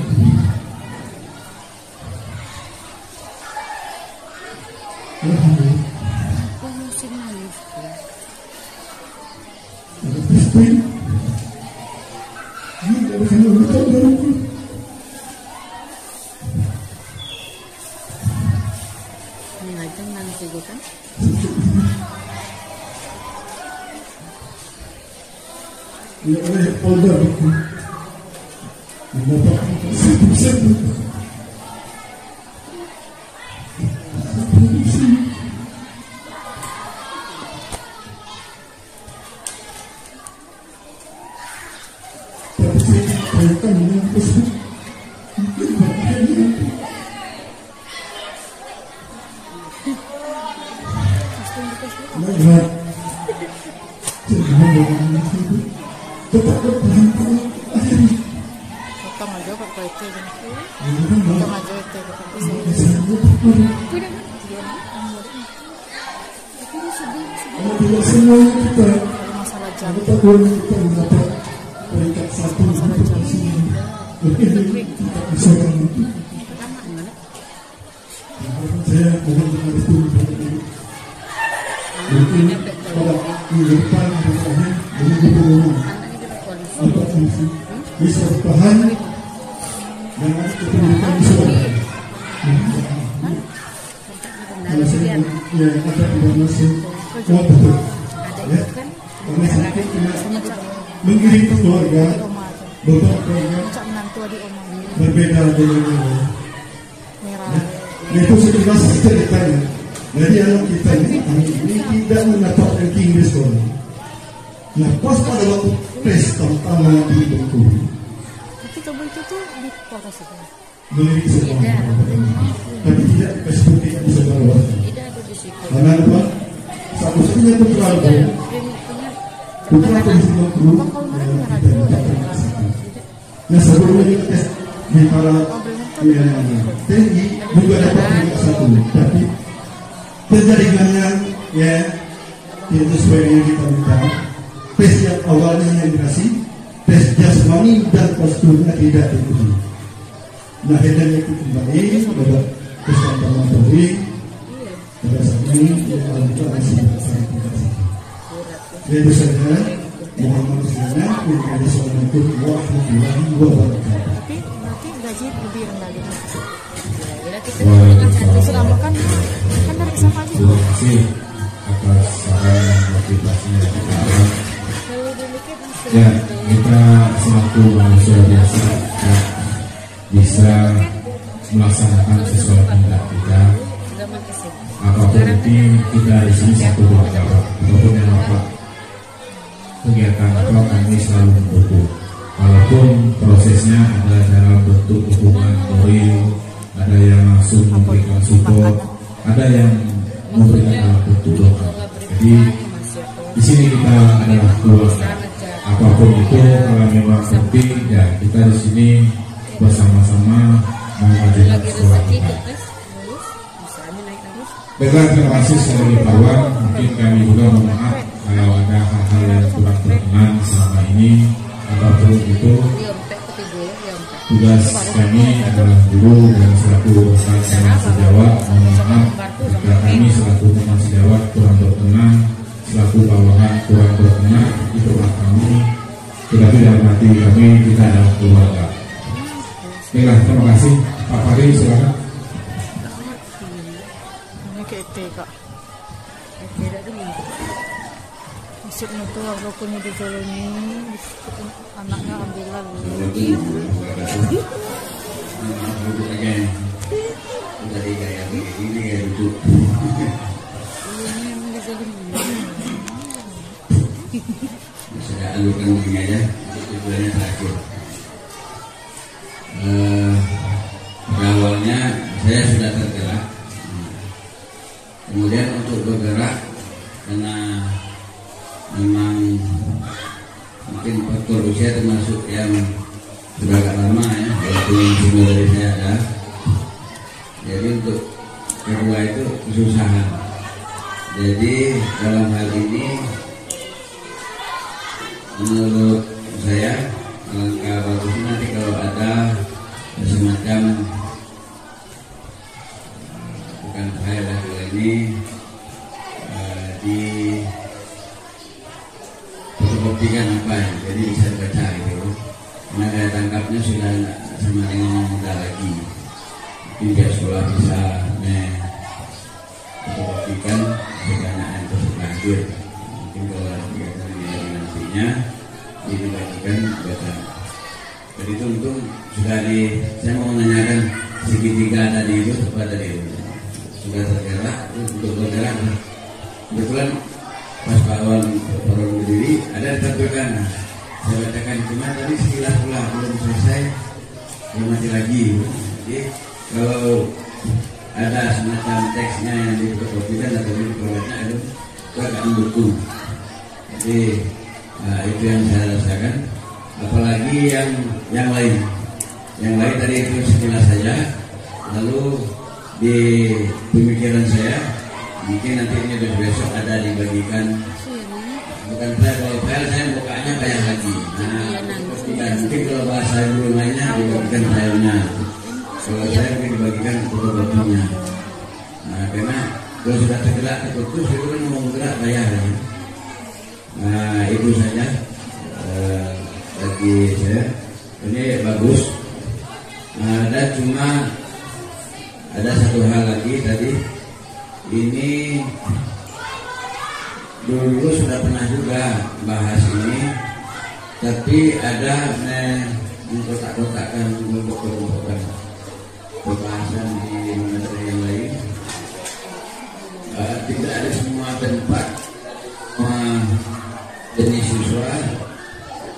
ada testing ini dari sana betul dari ngajeng nanti gue kan ya oleh Polda itu mendapat 1%. Tapi saya tanyakan dengan tersebut mungkin bagiannya melihat jangan dengan itu tetap bertahan pada akhirnya. potong aja kok itu kan Potong potong aja itu kalau tidak semuanya kita masalah jam kita boleh kita mendapat peringkat 1 sampai ke sini. Ini kita bisa itu. Saya mohon dengan itu mungkin pada minggu depan misalnya dengan gubernur apa fungsi bisa bertahan dengan kependidikan di sekolah. Kalau saya ya ada tidak masuk betul ya karena saya mengirim keluarga beberapa keluarga berbeda dengan merah Itu sekilas ceritanya. Jadi anak kita ini tidak mendapatkan tinggi sekolah. Nah pas pada waktu tes pertama di Bengkulu, Tapi coba itu tuh di kota sekolah. memiliki sekolah, tapi tidak Facebook tidak bisa keluar. Tidak ada di situ. Karena apa? Satu-satunya putra di Bengkulu kita mendapatkan kesempatan. Nah sebelumnya kita tes di para tinggi juga dapat juga satu, tapi terjadinya ya itu sesuai yang kita minta. Tes yang awalnya yang dikasih tes jasmani dan posturnya tidak diikuti. Nah akhirnya itu kembali pada tes yang terlampau pada saat ini yang alhamdulillah masih sangat dikasih. Jadi saja Muhammad Rasulullah Assalamualaikum warahmatullahi wabarakatuh. Tapi nanti gaji lebih rendah gitu. Kira kita Waalaikumsalam. selama kan dari sama aja. Terima kasih atas saran dan motivasinya yang kita harap. Kalau dulu kita Ya, kita selaku manusia biasa ya, bisa melaksanakan sesuai kehendak kita. zaman kesini. Apapun itu kita di sini satu keluarga, apapun yang apa kegiatan apa kami selalu mendukung. Walaupun prosesnya ada dalam bentuk hubungan moral, ada yang langsung memberikan support, ada yang memberikan dalam bentuk doa. Jadi di sini kita adalah keluarga. Apapun itu kalau memang penting ya kita di sini bersama-sama memajukan sekolah kita. Baiklah, terima kasih sekali lagi Pak Wan. Mungkin kami juga mohon maaf kalau ada hal-hal yang kurang berkenan selama ini. Apapun itu tugas kami adalah guru dan selaku rekan teman sejawat. Mohon maaf jika kami selaku teman sejawat kurang berkenan, selaku bawahan kurang berkenan, itulah kami. Tetapi dalam hati kami kita adalah keluarga. Baiklah, terima kasih Pak Fahri, silakan. Ini kayak kak. Tidak dulu. Maksudnya tuh walaupun itu ini anaknya alhamdulillah. Dari kayak ini kayak lucu. Ini yang dizalimi. Saya alurkan begini aja, tujuannya terakhir. Pada awalnya saya sudah tergerak, kemudian untuk bergerak karena memang mungkin faktor usia termasuk yang sudah agak lama ya, walaupun yang semua dari saya ada. Jadi untuk kedua itu kesusahan. Jadi dalam hal ini menurut saya alangkah bagusnya nanti kalau ada semacam bukan file lagi ini di fotokopikan apa ya, jadi bisa dibaca gitu. Karena daya tangkapnya sudah sama dengan yang muda lagi. Mungkin pihak sekolah bisa fotokopikan sebanyak yang tersedia. Mungkin kalau ada kegiatan yang nantinya dibagikan baca. Jadi itu untung sudah saya mau menanyakan segitiga tadi itu kepada dia sudah tergerak untuk bergerak. Kebetulan pas Pak Wan baru berdiri ada ditampilkan. Saya bacakan cuma tadi sekilas pula belum selesai, belum mati lagi. Jadi kalau ada semacam teksnya yang difotokopikan atau diperbaca itu agak mendukung. Jadi itu yang saya rasakan. Apalagi yang lain tadi itu sekilas saja. Lalu di pemikiran saya mungkin nanti ini besok ada dibagikan. Bukan saya, kalau saya bukanya banyak lagi. Nah, mungkin kalau bahasa dulu lainnya dibagikan filenya. Kalau saya mungkin dibagikan fotokopinya. Nah, karena kalau sudah tergerak terputus itu kan mau bergerak bayar. Nah, itu saja bagi saya. Ini bagus. Ada satu hal lagi tadi. Ini dulu sudah pernah juga bahas ini, tapi ada mengkotak-kotakkan kelompok-kelompokan pembahasan di materi yang lain. tidak ada semua tempat, semua jenis siswa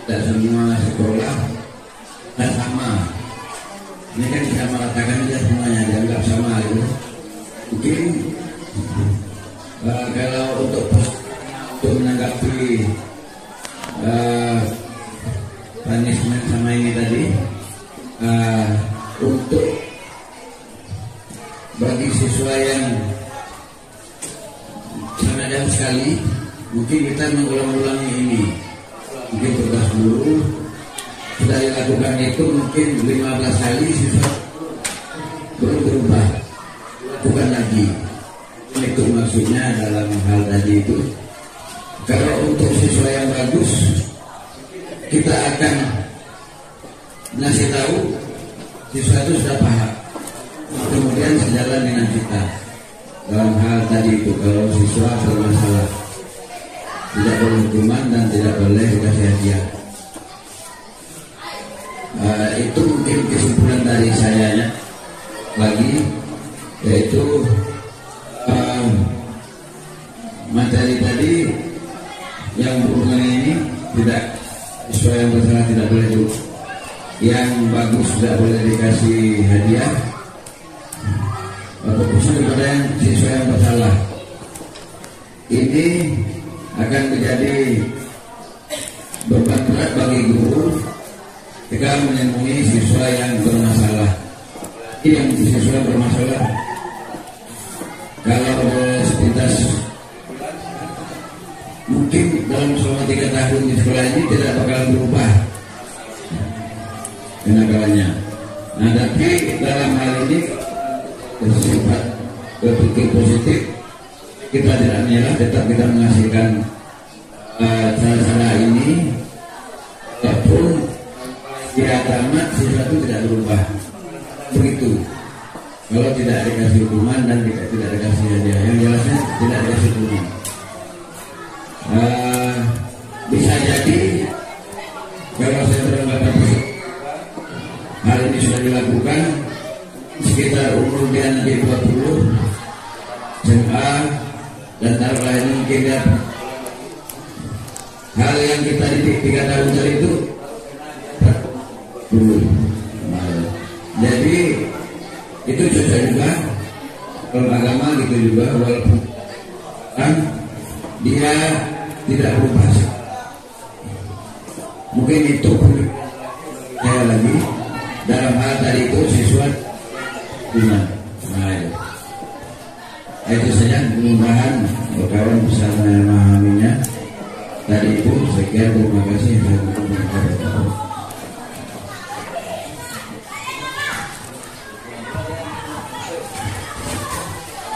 dan semua sekolah dan sama. Ini kan bisa meratakan saja semuanya, dianggap sama gitu. Mungkin kalau untuk menanggapi punishment sama ini tadi, untuk bagi siswa yang sangat jauh sekali, mungkin kita mengulang-ulangi ini. Mungkin tugas guru sudah dilakukan itu mungkin 15 kali, siswa belum berubah, bukan lagi. Itu maksudnya dalam hal tadi itu. Kalau untuk siswa yang bagus, kita akan ngasih tahu siswa itu sudah paham, kemudian sejalan dengan kita dalam hal tadi itu. Kalau siswa bermasalah, tidak boleh hukuman dan tidak boleh dikasih hadiah. Itu mungkin kesimpulan dari saya lagi, yaitu materi tadi yang berhubungan ini, tidak, siswa yang bersalah tidak boleh itu, yang bagus tidak boleh dikasih hadiah, fokusnya kepada yang siswa yang bersalah. Ini akan menjadi beban berat bagi guru ketika menemui siswa yang bermasalah. Yang siswa yang bermasalah, kalau sepintas mungkin dalam selama 3 tahun di sekolah ini tidak bakal berubah kenakalannya. Nah, tapi dalam hal ini bersifat berpikir positif, kita tidak menyerah, tetap kita menghasilkan cara-cara ini, walaupun dia tamat siswa itu tidak berubah. Begitu. Kalau tidak dikasih hukuman dan tidak dikasih hadiah, yang jelasnya tidak dikasih hukuman. Bisa jadi kalau saya beranggapan hal ini sudah dilakukan sekitar umur dia nanti 20 SMA dan taruhlah ini mungkin dia, hal yang kita didik 3 tahun tadi itu belum. Jadi itu cocok juga kalau agama gitu juga, walaupun kan dia tidak berubah. Mungkin itu saya lagi dalam hal tadi itu siswa guna. Nah, itu saja, mudah-mudahan kawan bisa memahaminya. Tadi itu sekian, terima kasih.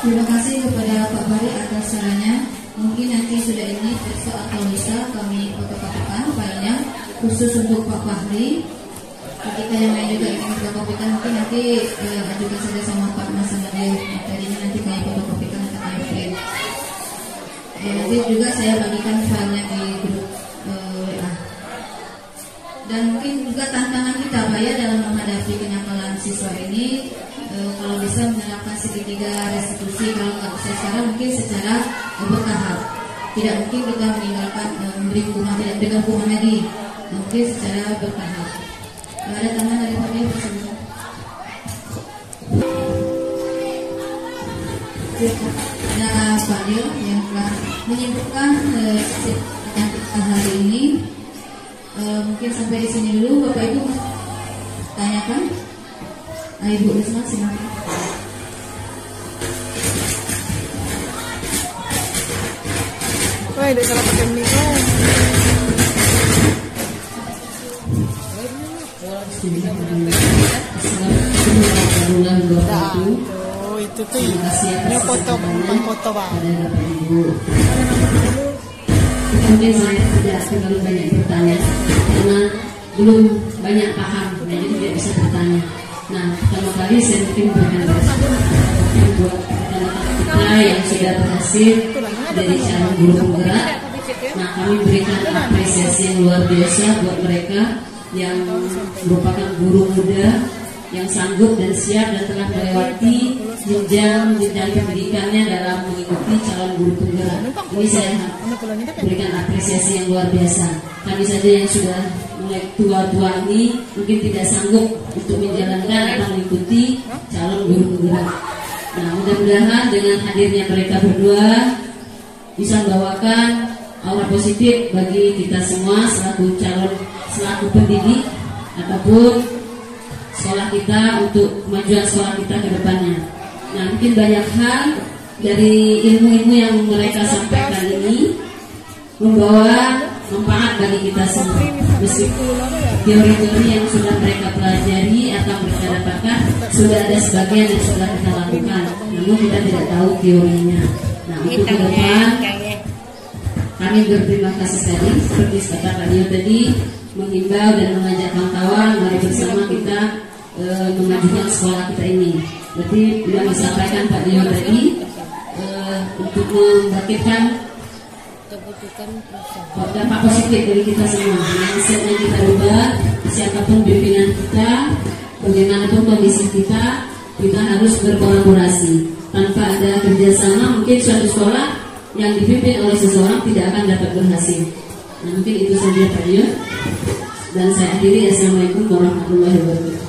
Terima kasih kepada Pak Bari atas sarannya. Mungkin nanti sudah ini besok atau lusa kami fotokopikan filenya khusus untuk Pak Fahri. Kita yang lain juga ingin fotokopikan, mungkin nanti ajukan saja sama Pak Mas Andade. Materinya nanti kami fotokopikan atau kami print. Nanti juga saya bagikan filenya di grup WA. Dan mungkin juga tantangan kita Pak ya dalam menghadapi kenakalan siswa ini. Kalau bisa menerapkan segitiga restitusi, kalau nggak bisa sekarang mungkin secara bertahap. Tidak mungkin kita meninggalkan memberi hukuman, tidak berikan hukuman lagi, mungkin secara bertahap. Ada tambahan dari Pak Dewi bersama. Ada Pak Dewi yang telah menyimpulkan hari ini. Mungkin sampai di sini dulu, Bapak Ibu tanyakan. Ibu Risma silakan. Wah, udah salah pakai mic. Oh, itu tuh ini foto Bang. Mungkin saya tidak terlalu banyak bertanya karena belum banyak paham, jadi tidak bisa bertanya. Nah, pertama kali saya mungkin berikan buat kita yang sudah berhasil dari cara guru penggerak. Nah, kami berikan apresiasi yang luar biasa buat mereka yang merupakan guru muda yang sanggup dan siap dan telah melewati jenjang pendidikannya dalam mengikuti mengikuti calon guru penggerak. Ini saya berikan apresiasi yang luar biasa. Kami saja yang sudah mulai tua-tua ini mungkin tidak sanggup untuk menjalankan atau mengikuti calon guru penggerak. Nah, mudah-mudahan dengan hadirnya mereka berdua bisa membawakan aura positif bagi kita semua selaku pendidik ataupun sekolah kita untuk kemajuan sekolah kita ke depannya. Nah, mungkin banyak hal dari ilmu-ilmu yang mereka sampaikan ini membawa manfaat bagi kita semua. Meskipun teori-teori yang sudah mereka pelajari atau mereka dapatkan sudah ada sebagian yang sudah kita lakukan, namun kita tidak tahu teorinya. Nah, untuk ke depan kami berterima kasih tadi seperti kata Pak Dio tadi, menghimbau dan mengajak kawan-kawan mari bersama kita memajukan sekolah kita ini. Berarti sudah disampaikan Pak Dio tadi untuk membangkitkan dampak positif dari kita semua. Mindsetnya kita ubah, siapapun pimpinan kita, bagaimanapun kondisi kita harus berkolaborasi. Tanpa ada kerjasama, mungkin suatu sekolah yang dipimpin oleh seseorang tidak akan dapat berhasil. Nah, mungkin itu saja Pak Dio. Dan saya akhiri. Assalamualaikum warahmatullahi wabarakatuh.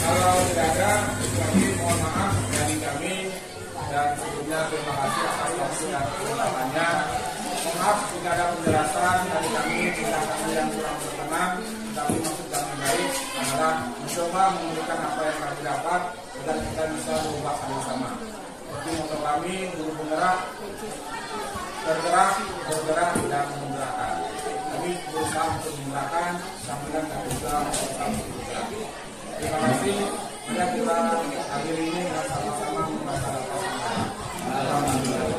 Kalau tidak ada, kami mohon maaf dari kami, dan sebelumnya terima kasih atas waktu dan kesempatannya. Mohon maaf jika ada penjelasan dari kami tentang kami yang kurang berkenan. Kami maksud kami baik adalah mencoba memberikan apa yang kami dapat agar kita bisa berubah sama-sama. Seperti moto kami, guru penggerak, bergerak dan menggerakkan. Kami berusaha untuk menggerakkan, sampaikan dan berusaha untuk bergerak. Terima kasih. Mari kita akhiri ini dengan sama-sama membaca. Alhamdulillah.